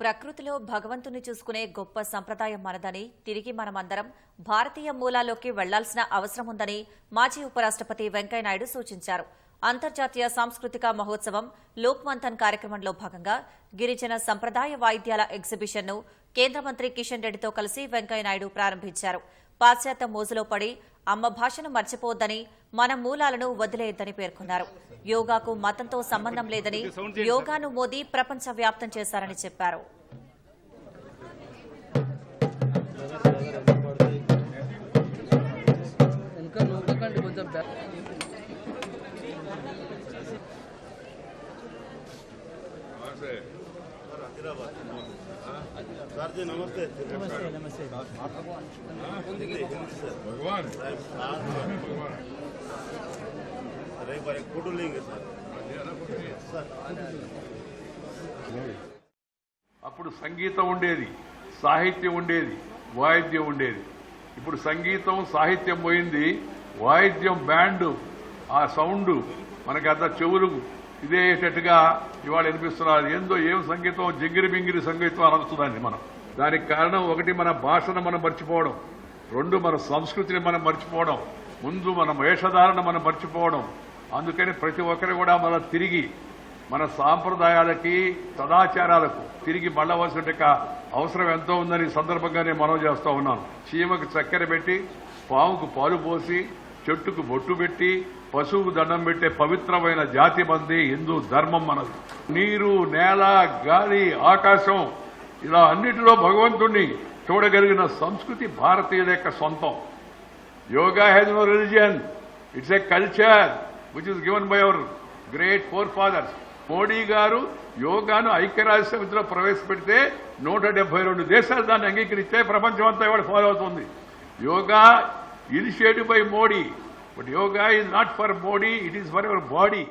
ప్రకృతిలో భగవంతుని చూసుకునే గొప్ప సంప్రదాయం మనదని, తిరిగి మనమందరం భారతీయ మూలాల్లోకి వెళ్లాల్సిన అవసరం ఉందని మాజీ ఉపరాష్ట్రపతి వెంకయ్యనాయుడు సూచించారు. అంతర్జాతీయ సాంస్కృతిక మహోత్సవం లోక్ మంథన్ కార్యక్రమంలో భాగంగా గిరిజన సంప్రదాయ వాయిద్యాల ఎగ్జిబిషన్ను కేంద్ర మంత్రి కిషన్ రెడ్డితో కలిసి వెంకయ్యనాయుడు ప్రారంభించారు. పాశ్చాత్య మోజులో పడి అమ్మ భాషను మర్చిపోవద్దని, మన మూలాలను వదిలేయొద్దని పేర్కొన్నారు. యోగాకు మతంతో సంబంధం లేదని, యోగాను మోదీ ప్రపంచవ్యాప్తం చేశారని చెప్పారు. सर जी नमस्ते। नमस्ते नमस्ते भगवान अरे एक बार एक फोटो लेंगे सर। అప్పుడు సంగీతం ఉండేది, సాహిత్యం ఉండేది, వాయిద్యం ఉండేది. ఇప్పుడు సంగీతం సాహిత్యం పోయింది, వాయిద్యం బ్యాండ్ ఆ సౌండ్ మనకి అంత చెవులు ఇదేటట్టుగా ఇవాళ వినిపిస్తున్నారు. ఏందో ఏం సంగీతం, జింగిరి బింగిరి సంగీతం అనొస్తుందండి మనం. దానికి కారణం ఒకటి మన భాషను మనం మర్చిపోవడం, రెండు మన సంస్కృతిని మనం మర్చిపోవడం, ముందు మన వేషధారణ మనం మర్చిపోవడం. అందుకని ప్రతి ఒక్కరు కూడా మనం తిరిగి మన సాంప్రదాయాలకి సదాచారాలకు తిరిగి మళ్ళవలసిన అవసరం ఎంతో ఉందని సందర్భంగా నేను మనవి చేస్తా ఉన్నాను. చీమకు చక్కెర పెట్టి, పాముకు పాలు పోసి, చెట్టుకు బొట్టు పెట్టి, పశువుకు దండం పెట్టే పవిత్రమైన జాతి మంది హిందూ ధర్మం మనది. నీరు, నేల, గాలి, ఆకాశం ఇలా అన్నిటిలో భగవంతుణ్ణి చూడగలిగిన సంస్కృతి భారతీయుల యొక్క సొంతం. Yoga has no religion, it's a culture which is given by our great forefathers. Modi గారు యోగాను ఐక్యరాజ్య సమితిలో ప్రవేశపెడితే 172 దేశాలు దాన్ని అంగీకరిస్తే ప్రపంచం అంతా ఇవాళ ఫాలో అవుతుంది. Yoga initiated by Modi, but yoga is not for Modi, it is for your body.